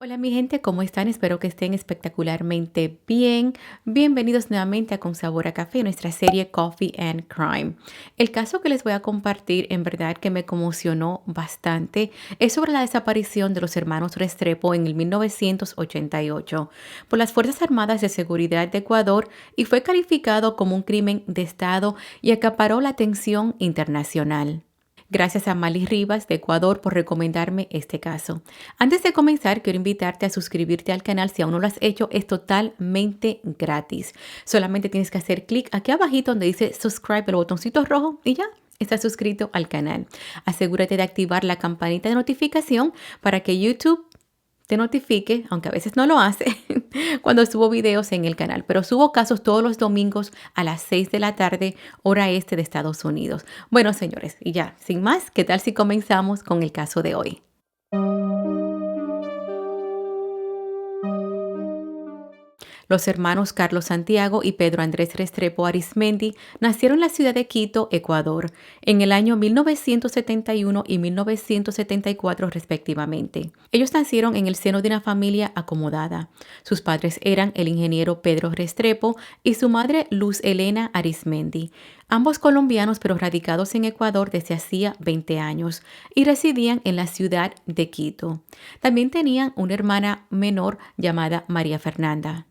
Hola mi gente, ¿cómo están? Espero que estén espectacularmente bien. Bienvenidos nuevamente a Con Sabor a Café, nuestra serie Coffee and Crime. El caso que les voy a compartir, en verdad que me conmocionó bastante, es sobre la desaparición de los hermanos Restrepo en el 1988 por las Fuerzas Armadas de Seguridad de Ecuador y fue calificado como un crimen de Estado y acaparó la atención internacional. Gracias a Mali Rivas de Ecuador por recomendarme este caso. Antes de comenzar, quiero invitarte a suscribirte al canal si aún no lo has hecho. Es totalmente gratis. Solamente tienes que hacer clic aquí abajito donde dice subscribe, el botoncito rojo y ya. Estás suscrito al canal. Asegúrate de activar la campanita de notificación para que YouTube te notifique, aunque a veces no lo hace, cuando subo videos en el canal. Pero subo casos todos los domingos a las 6 de la tarde, hora este de Estados Unidos. Bueno, señores, y ya, sin más, ¿qué tal si comenzamos con el caso de hoy? Los hermanos Carlos Santiago y Pedro Andrés Restrepo Arizmendi nacieron en la ciudad de Quito, Ecuador, en el año 1971 y 1974 respectivamente. Ellos nacieron en el seno de una familia acomodada. Sus padres eran el ingeniero Pedro Restrepo y su madre Luz Elena Arizmendi, ambos colombianos pero radicados en Ecuador desde hacía 20 años y residían en la ciudad de Quito. También tenían una hermana menor llamada María Fernanda.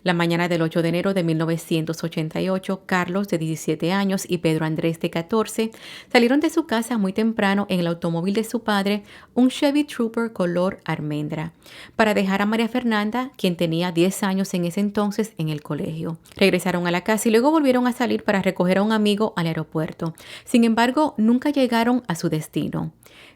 La mañana del 8 de enero de 1988, Carlos, de 17 años, y Pedro Andrés, de 14, salieron de su casa muy temprano en el automóvil de su padre, un Chevy Trooper color almendra, para dejar a María Fernanda, quien tenía 10 años en ese entonces, en el colegio. Regresaron a la casa y luego volvieron a salir para recoger a un amigo al aeropuerto. Sin embargo, nunca llegaron a su destino.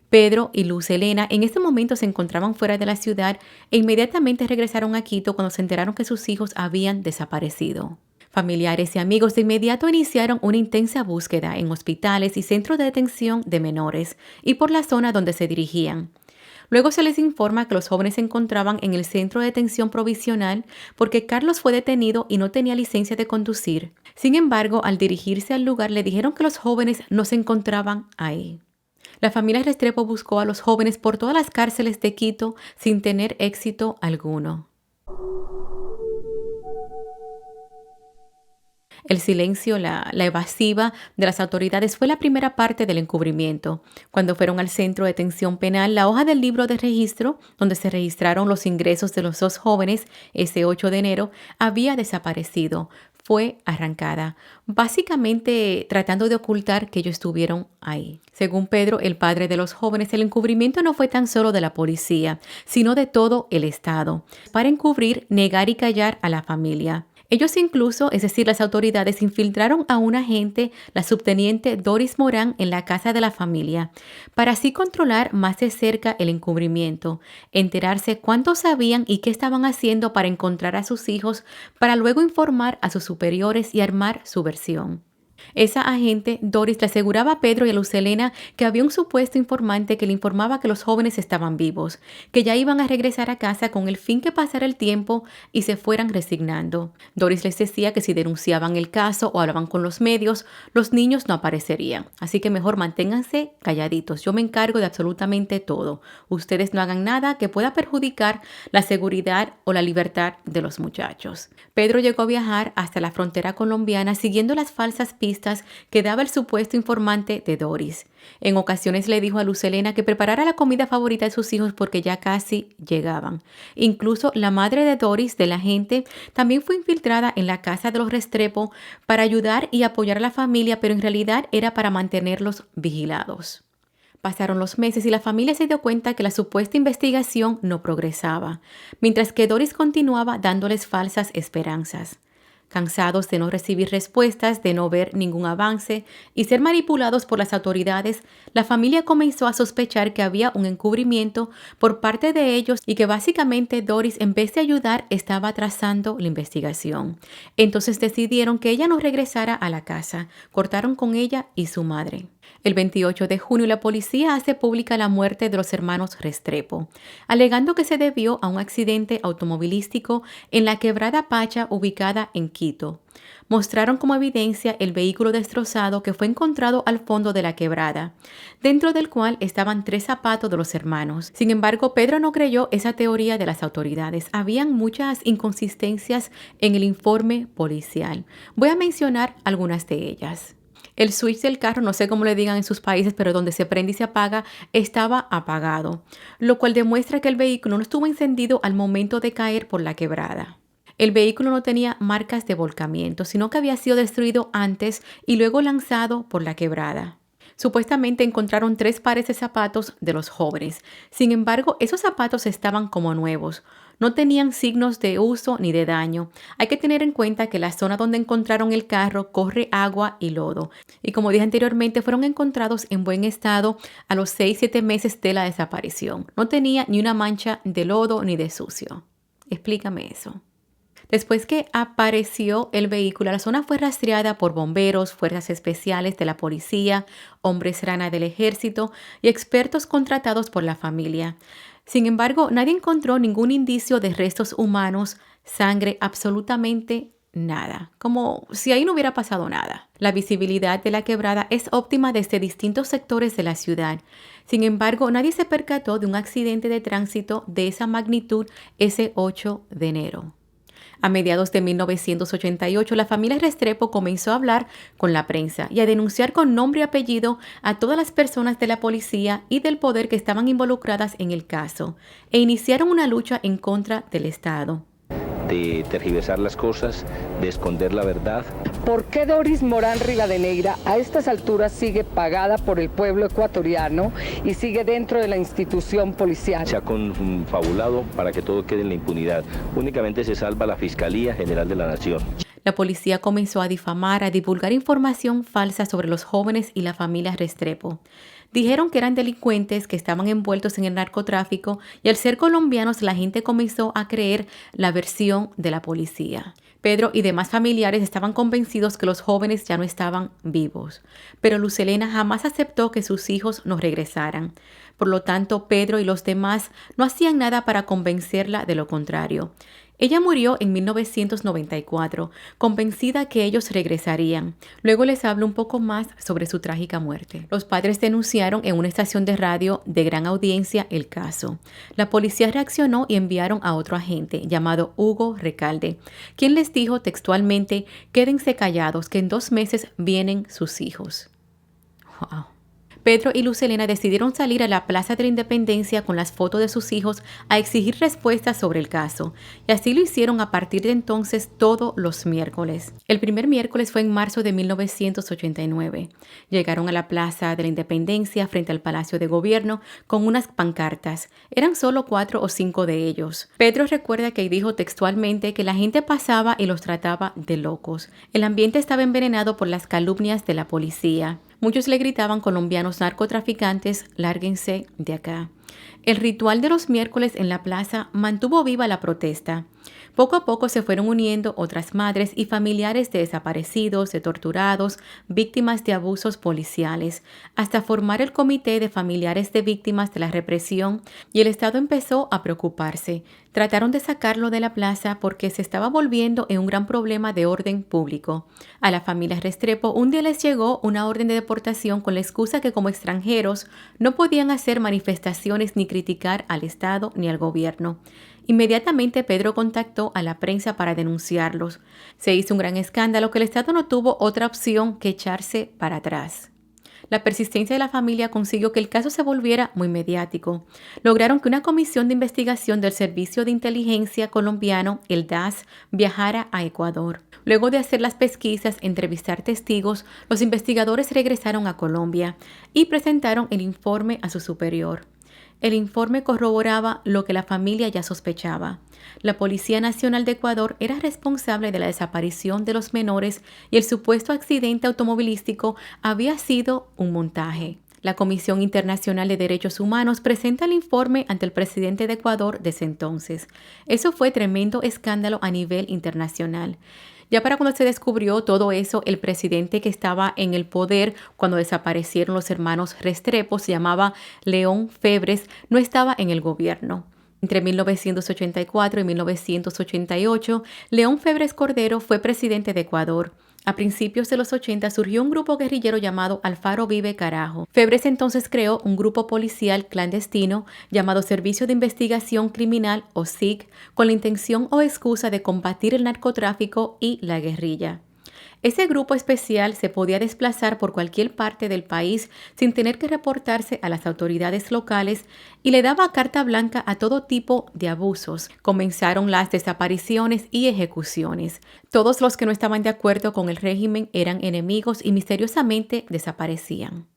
Pedro y Luz Elena en ese momento se encontraban fuera de la ciudad e inmediatamente regresaron a Quito cuando se enteraron que sus hijos habían desaparecido. Familiares y amigos de inmediato iniciaron una intensa búsqueda en hospitales y centros de detención de menores y por la zona donde se dirigían. Luego se les informa que los jóvenes se encontraban en el centro de detención provisional porque Carlos fue detenido y no tenía licencia de conducir. Sin embargo, al dirigirse al lugar le dijeron que los jóvenes no se encontraban ahí. La familia Restrepo buscó a los jóvenes por todas las cárceles de Quito sin tener éxito alguno. El silencio, la evasiva de las autoridades fue la primera parte del encubrimiento. Cuando fueron al centro de detención penal, la hoja del libro de registro, donde se registraron los ingresos de los dos jóvenes ese 8 de enero, había desaparecido. Fue arrancada, básicamente tratando de ocultar que ellos estuvieron ahí. Según Pedro, el padre de los jóvenes, el encubrimiento no fue tan solo de la policía, sino de todo el Estado, para encubrir, negar y callar a la familia. Ellos incluso, es decir, las autoridades, infiltraron a un agente, la subteniente Doris Morán, en la casa de la familia, para así controlar más de cerca el encubrimiento, enterarse cuánto sabían y qué estaban haciendo para encontrar a sus hijos, para luego informar a sus superiores y armar su versión. Esa agente, Doris, le aseguraba a Pedro y a Luz Elena que había un supuesto informante que le informaba que los jóvenes estaban vivos, que ya iban a regresar a casa con el fin que pasara el tiempo y se fueran resignando. Doris les decía que si denunciaban el caso o hablaban con los medios, los niños no aparecerían. Así que mejor manténganse calladitos. Yo me encargo de absolutamente todo. Ustedes no hagan nada que pueda perjudicar la seguridad o la libertad de los muchachos. Pedro llegó a viajar hasta la frontera colombiana siguiendo las falsas pistas que daba el supuesto informante de Doris. En ocasiones le dijo a Luz Elena que preparara la comida favorita de sus hijos porque ya casi llegaban. Incluso la madre de Doris, del agente, también fue infiltrada en la casa de los Restrepo para ayudar y apoyar a la familia, pero en realidad era para mantenerlos vigilados. Pasaron los meses y la familia se dio cuenta que la supuesta investigación no progresaba, mientras que Doris continuaba dándoles falsas esperanzas. Cansados de no recibir respuestas, de no ver ningún avance y ser manipulados por las autoridades, la familia comenzó a sospechar que había un encubrimiento por parte de ellos y que básicamente Doris, en vez de ayudar, estaba atrasando la investigación. Entonces decidieron que ella no regresara a la casa. Cortaron con ella y su madre. El 28 de junio, la policía hace pública la muerte de los hermanos Restrepo, alegando que se debió a un accidente automovilístico en la quebrada Pacha ubicada en Quito. Mostraron como evidencia el vehículo destrozado que fue encontrado al fondo de la quebrada, dentro del cual estaban 3 zapatos de los hermanos. Sin embargo, Pedro no creyó esa teoría de las autoridades. Habían muchas inconsistencias en el informe policial. Voy a mencionar algunas de ellas. El switch del carro, no sé cómo le digan en sus países, pero donde se prende y se apaga, estaba apagado, lo cual demuestra que el vehículo no estuvo encendido al momento de caer por la quebrada. El vehículo no tenía marcas de volcamiento, sino que había sido destruido antes y luego lanzado por la quebrada. Supuestamente encontraron 3 pares de zapatos de los jóvenes. Sin embargo, esos zapatos estaban como nuevos. No tenían signos de uso ni de daño. Hay que tener en cuenta que la zona donde encontraron el carro corre agua y lodo. Y como dije anteriormente, fueron encontrados en buen estado a los 6-7 meses de la desaparición. No tenía ni una mancha de lodo ni de sucio. Explícame eso. Después que apareció el vehículo, la zona fue rastreada por bomberos, fuerzas especiales de la policía, hombres rana del ejército y expertos contratados por la familia. Sin embargo, nadie encontró ningún indicio de restos humanos, sangre, absolutamente nada, como si ahí no hubiera pasado nada. La visibilidad de la quebrada es óptima desde distintos sectores de la ciudad. Sin embargo, nadie se percató de un accidente de tránsito de esa magnitud ese 8 de enero. A mediados de 1988, la familia Restrepo comenzó a hablar con la prensa y a denunciar con nombre y apellido a todas las personas de la policía y del poder que estaban involucradas en el caso, e iniciaron una lucha en contra del Estado. De tergiversar las cosas, de esconder la verdad. ¿Por qué Doris Morán Rivadeneira a estas alturas sigue pagada por el pueblo ecuatoriano y sigue dentro de la institución policial? Se ha confabulado para que todo quede en la impunidad. Únicamente se salva la Fiscalía General de la Nación. La policía comenzó a difamar, a divulgar información falsa sobre los jóvenes y la familia Restrepo. Dijeron que eran delincuentes que estaban envueltos en el narcotráfico y al ser colombianos la gente comenzó a creer la versión de la policía. Pedro y demás familiares estaban convencidos que los jóvenes ya no estaban vivos, pero Luz Helena jamás aceptó que sus hijos no regresaran. Por lo tanto, Pedro y los demás no hacían nada para convencerla de lo contrario. Ella murió en 1994, convencida que ellos regresarían. Luego les hablo un poco más sobre su trágica muerte. Los padres denunciaron en una estación de radio de gran audiencia el caso. La policía reaccionó y enviaron a otro agente llamado Hugo Recalde, quien les dijo textualmente: quédense callados, que en 2 meses vienen sus hijos. Wow. Pedro y Luz Helena decidieron salir a la Plaza de la Independencia con las fotos de sus hijos a exigir respuestas sobre el caso, y así lo hicieron a partir de entonces todos los miércoles. El primer miércoles fue en marzo de 1989. Llegaron a la Plaza de la Independencia frente al Palacio de Gobierno con unas pancartas. Eran solo 4 o 5 de ellos. Pedro recuerda que dijo textualmente que la gente pasaba y los trataba de locos. El ambiente estaba envenenado por las calumnias de la policía. Muchos le gritaban: colombianos narcotraficantes, lárguense de acá. El ritual de los miércoles en la plaza mantuvo viva la protesta. Poco a poco se fueron uniendo otras madres y familiares de desaparecidos, de torturados, víctimas de abusos policiales, hasta formar el Comité de Familiares de Víctimas de la Represión, y el Estado empezó a preocuparse. Trataron de sacarlo de la plaza porque se estaba volviendo en un gran problema de orden público. A la familia Restrepo un día les llegó una orden de deportación con la excusa que como extranjeros no podían hacer manifestaciones ni criticar al Estado ni al gobierno. Inmediatamente Pedro contactó a la prensa para denunciarlos. Se hizo un gran escándalo que el Estado no tuvo otra opción que echarse para atrás. La persistencia de la familia consiguió que el caso se volviera muy mediático. Lograron que una comisión de investigación del Servicio de Inteligencia colombiano, el DAS, viajara a Ecuador. Luego de hacer las pesquisas, entrevistar testigos, los investigadores regresaron a Colombia y presentaron el informe a su superior. El informe corroboraba lo que la familia ya sospechaba. La Policía Nacional de Ecuador era responsable de la desaparición de los menores y el supuesto accidente automovilístico había sido un montaje. La Comisión Internacional de Derechos Humanos presenta el informe ante el presidente de Ecuador de ese entonces. Eso fue tremendo escándalo a nivel internacional. Ya para cuando se descubrió todo eso, el presidente que estaba en el poder cuando desaparecieron los hermanos Restrepo, se llamaba León Febres, no estaba en el gobierno. Entre 1984 y 1988, León Febres Cordero fue presidente de Ecuador. A principios de los 80 surgió un grupo guerrillero llamado Alfaro Vive Carajo. Febres entonces creó un grupo policial clandestino llamado Servicio de Investigación Criminal o SIC con la intención o excusa de combatir el narcotráfico y la guerrilla. Ese grupo especial se podía desplazar por cualquier parte del país sin tener que reportarse a las autoridades locales y le daba carta blanca a todo tipo de abusos. Comenzaron las desapariciones y ejecuciones. Todos los que no estaban de acuerdo con el régimen eran enemigos y misteriosamente desaparecían.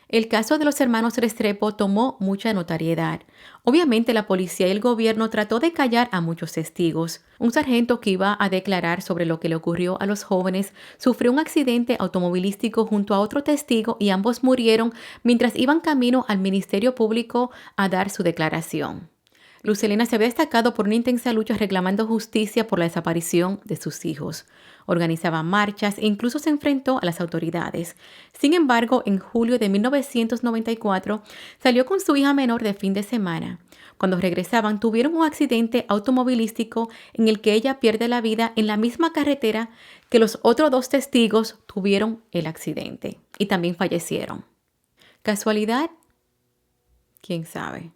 El caso de los hermanos Restrepo tomó mucha notoriedad. Obviamente la policía y el gobierno trató de callar a muchos testigos. Un sargento que iba a declarar sobre lo que le ocurrió a los jóvenes sufrió un accidente automovilístico junto a otro testigo y ambos murieron mientras iban camino al Ministerio Público a dar su declaración. Luz Helena se había destacado por una intensa lucha reclamando justicia por la desaparición de sus hijos. Organizaba marchas e incluso se enfrentó a las autoridades. Sin embargo, en julio de 1994 salió con su hija menor de fin de semana. Cuando regresaban, tuvieron un accidente automovilístico en el que ella pierde la vida en la misma carretera que los otros dos testigos tuvieron el accidente y también fallecieron. ¿Casualidad? ¿Quién sabe?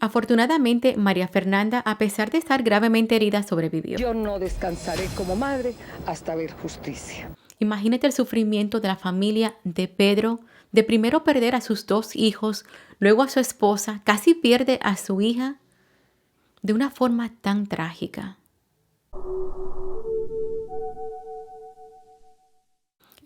Afortunadamente, María Fernanda, a pesar de estar gravemente herida, sobrevivió. Yo no descansaré como madre hasta ver justicia. Imagínate el sufrimiento de la familia de Pedro, de primero perder a sus dos hijos, luego a su esposa, casi pierde a su hija, de una forma tan trágica.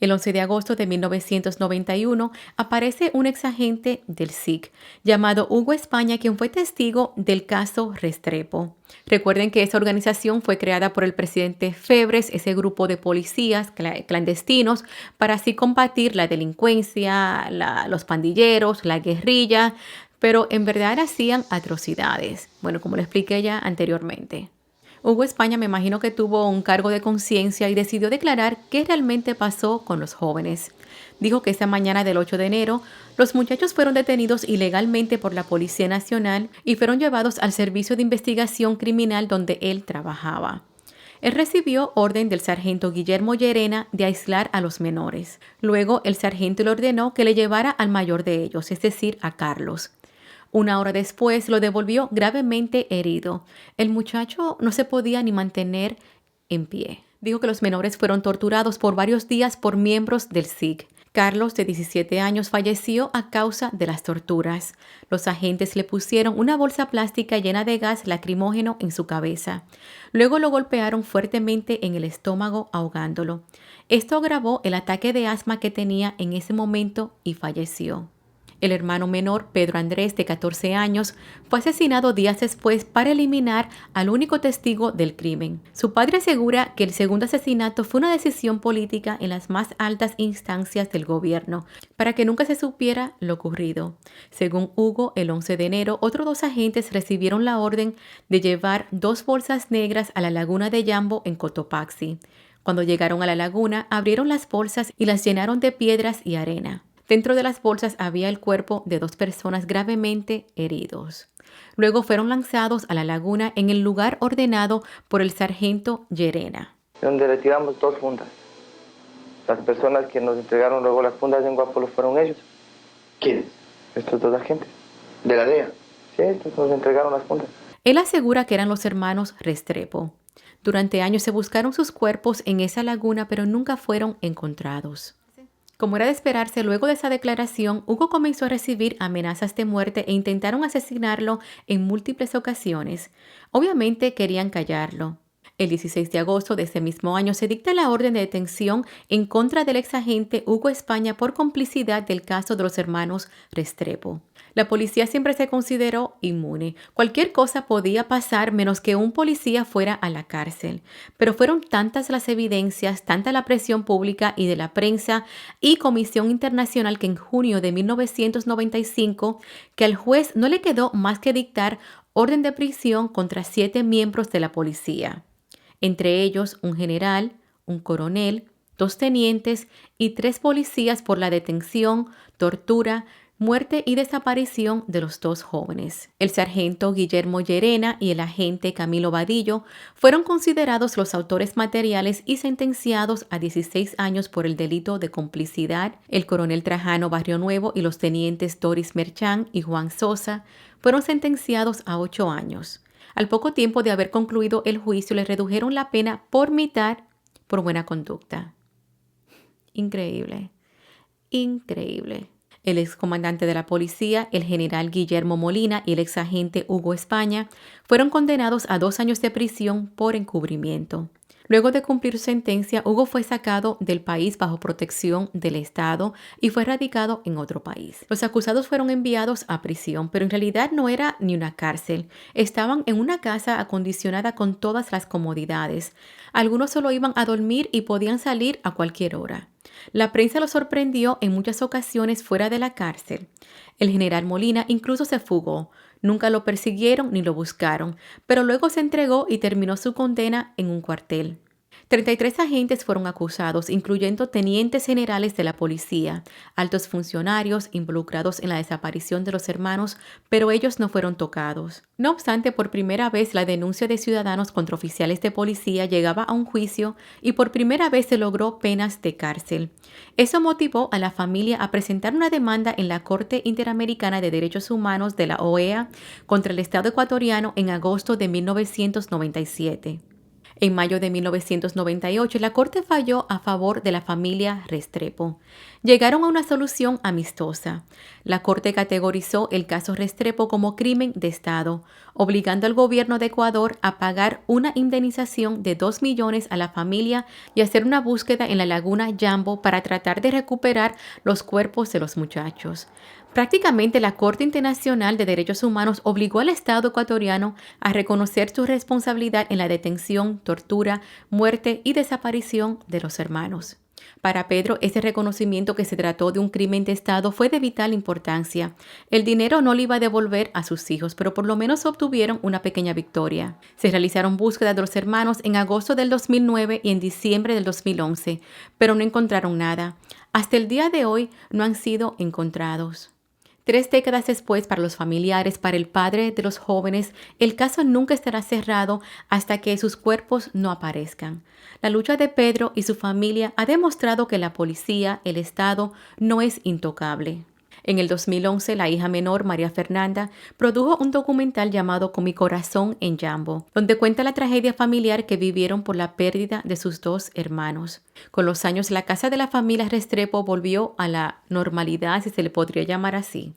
El 11 de agosto de 1991 aparece un exagente del SIC llamado Hugo España, quien fue testigo del caso Restrepo. Recuerden que esa organización fue creada por el presidente Febres, ese grupo de policías clandestinos, para así combatir la delincuencia, los pandilleros, la guerrilla, pero en verdad hacían atrocidades. Bueno, como lo expliqué ya anteriormente. Hugo España me imagino que tuvo un cargo de conciencia y decidió declarar qué realmente pasó con los jóvenes. Dijo que esa mañana del 8 de enero, los muchachos fueron detenidos ilegalmente por la Policía Nacional y fueron llevados al Servicio de Investigación Criminal donde él trabajaba. Él recibió orden del sargento Guillermo Llerena de aislar a los menores. Luego, el sargento le ordenó que le llevara al mayor de ellos, es decir, a Carlos. Una hora después lo devolvió gravemente herido. El muchacho no se podía ni mantener en pie. Dijo que los menores fueron torturados por varios días por miembros del SIC. Carlos, de 17 años, falleció a causa de las torturas. Los agentes le pusieron una bolsa plástica llena de gas lacrimógeno en su cabeza. Luego lo golpearon fuertemente en el estómago, ahogándolo. Esto agravó el ataque de asma que tenía en ese momento y falleció. El hermano menor, Pedro Andrés, de 14 años, fue asesinado días después para eliminar al único testigo del crimen. Su padre asegura que el segundo asesinato fue una decisión política en las más altas instancias del gobierno, para que nunca se supiera lo ocurrido. Según Hugo, el 11 de enero, otros dos agentes recibieron la orden de llevar 2 bolsas negras a la laguna de Yambo en Cotopaxi. Cuando llegaron a la laguna, abrieron las bolsas y las llenaron de piedras y arena. Dentro de las bolsas había el cuerpo de 2 personas gravemente heridos. Luego fueron lanzados a la laguna en el lugar ordenado por el sargento Llerena. Donde retiramos 2 fundas. Las personas que nos entregaron luego las fundas en Guapolo fueron ellos. ¿Quiénes? Estos 2 agentes. ¿De la DEA? Sí, estos nos entregaron las fundas. Él asegura que eran los hermanos Restrepo. Durante años se buscaron sus cuerpos en esa laguna, pero nunca fueron encontrados. Como era de esperarse, luego de esa declaración, Hugo comenzó a recibir amenazas de muerte e intentaron asesinarlo en múltiples ocasiones. Obviamente querían callarlo. El 16 de agosto de ese mismo año se dicta la orden de detención en contra del exagente Hugo España por complicidad del caso de los hermanos Restrepo. La policía siempre se consideró inmune. Cualquier cosa podía pasar menos que un policía fuera a la cárcel. Pero fueron tantas las evidencias, tanta la presión pública y de la prensa y Comisión Internacional que en junio de 1995 que al juez no le quedó más que dictar orden de prisión contra 7 miembros de la policía. Entre ellos un general, un coronel, 2 tenientes y 3 policías por la detención, tortura, muerte y desaparición de los 2 jóvenes. El sargento Guillermo Llerena y el agente Camilo Vadillo fueron considerados los autores materiales y sentenciados a 16 años por el delito de complicidad. El coronel Trajano Barrio Nuevo y los tenientes Doris Merchán y Juan Sosa fueron sentenciados a 8 años. Al poco tiempo de haber concluido el juicio, les redujeron la pena por mitad por buena conducta. Increíble, increíble. El excomandante de la policía, el general Guillermo Molina y el exagente Hugo España fueron condenados a 2 años de prisión por encubrimiento. Luego de cumplir su sentencia, Hugo fue sacado del país bajo protección del Estado y fue radicado en otro país. Los acusados fueron enviados a prisión, pero en realidad no era ni una cárcel. Estaban en una casa acondicionada con todas las comodidades. Algunos solo iban a dormir y podían salir a cualquier hora. La prensa los sorprendió en muchas ocasiones fuera de la cárcel. El general Molina incluso se fugó. Nunca lo persiguieron ni lo buscaron, pero luego se entregó y terminó su condena en un cuartel. 33 agentes fueron acusados, incluyendo tenientes generales de la policía, altos funcionarios involucrados en la desaparición de los hermanos, pero ellos no fueron tocados. No obstante, por primera vez la denuncia de ciudadanos contra oficiales de policía llegaba a un juicio y por primera vez se logró penas de cárcel. Eso motivó a la familia a presentar una demanda en la Corte Interamericana de Derechos Humanos de la OEA contra el Estado ecuatoriano en agosto de 1997. En mayo de 1998, la Corte falló a favor de la familia Restrepo. Llegaron a una solución amistosa. La Corte categorizó el caso Restrepo como crimen de Estado, obligando al gobierno de Ecuador a pagar una indemnización de 2 millones a la familia y hacer una búsqueda en la laguna Yambo para tratar de recuperar los cuerpos de los muchachos. Prácticamente la Corte Internacional de Derechos Humanos obligó al Estado ecuatoriano a reconocer su responsabilidad en la detención, tortura, muerte y desaparición de los hermanos. Para Pedro, ese reconocimiento que se trató de un crimen de Estado fue de vital importancia. El dinero no le iba a devolver a sus hijos, pero por lo menos obtuvieron una pequeña victoria. Se realizaron búsquedas de los hermanos en agosto del 2009 y en diciembre del 2011, pero no encontraron nada. Hasta el día de hoy no han sido encontrados. 3 décadas después, para los familiares, para el padre de los jóvenes, el caso nunca estará cerrado hasta que sus cuerpos no aparezcan. La lucha de Pedro y su familia ha demostrado que la policía, el Estado, no es intocable. En el 2011, la hija menor, María Fernanda, produjo un documental llamado Con mi corazón en Yambo, donde cuenta la tragedia familiar que vivieron por la pérdida de sus 2 hermanos. Con los años, la casa de la familia Restrepo volvió a la normalidad, si se le podría llamar así.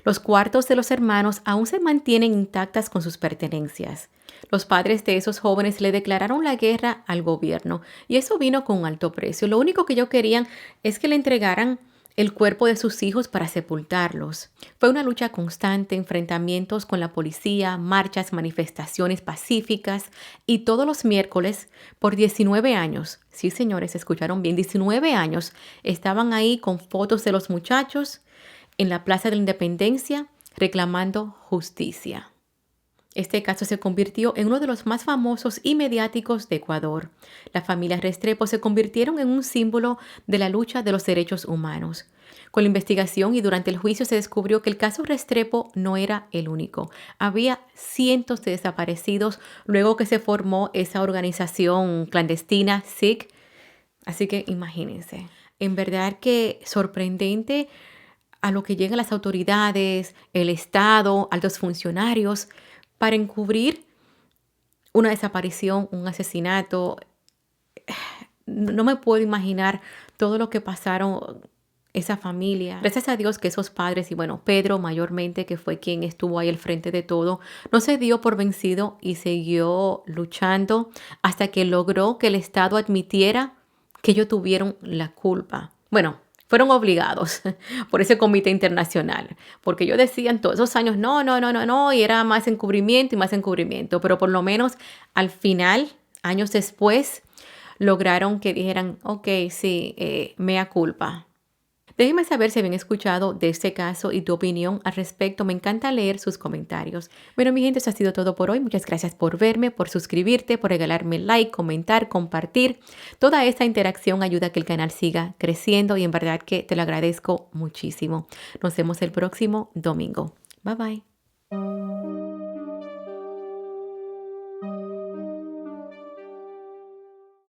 Los cuartos de los hermanos aún se mantienen intactas con sus pertenencias. Los padres de esos jóvenes le declararon la guerra al gobierno y eso vino con un alto precio. Lo único que ellos querían es que le entregaran el cuerpo de sus hijos para sepultarlos. Fue una lucha constante, enfrentamientos con la policía, marchas, manifestaciones pacíficas y todos los miércoles por 19 años, sí señores, escucharon bien, 19 años, estaban ahí con fotos de los muchachos en la Plaza de la Independencia reclamando justicia. Este caso se convirtió en uno de los más famosos y mediáticos de Ecuador. La familia Restrepo se convirtieron en un símbolo de la lucha de los derechos humanos. Con la investigación y durante el juicio se descubrió que el caso Restrepo no era el único. Había cientos de desaparecidos luego que se formó esa organización clandestina SIC. Así que imagínense. En verdad que sorprendente a lo que llegan las autoridades, el Estado, altos funcionarios, para encubrir una desaparición, un asesinato. No me puedo imaginar todo lo que pasaron esa familia. Gracias a Dios que esos padres, y bueno, Pedro mayormente, que fue quien estuvo ahí al frente de todo, no se dio por vencido y siguió luchando hasta que logró que el Estado admitiera que ellos tuvieron la culpa. Bueno, fueron obligados por ese comité internacional, porque ellos decían todos esos años, no, y era más encubrimiento, pero por lo menos al final, años después, lograron que dijeran, ok, sí, mea culpa. Déjenme saber si habían escuchado de este caso y tu opinión al respecto. Me encanta leer sus comentarios. Bueno, mi gente, eso ha sido todo por hoy. Muchas gracias por verme, por suscribirte, por regalarme like, comentar, compartir. Toda esta interacción ayuda a que el canal siga creciendo y en verdad que te lo agradezco muchísimo. Nos vemos el próximo domingo. Bye bye.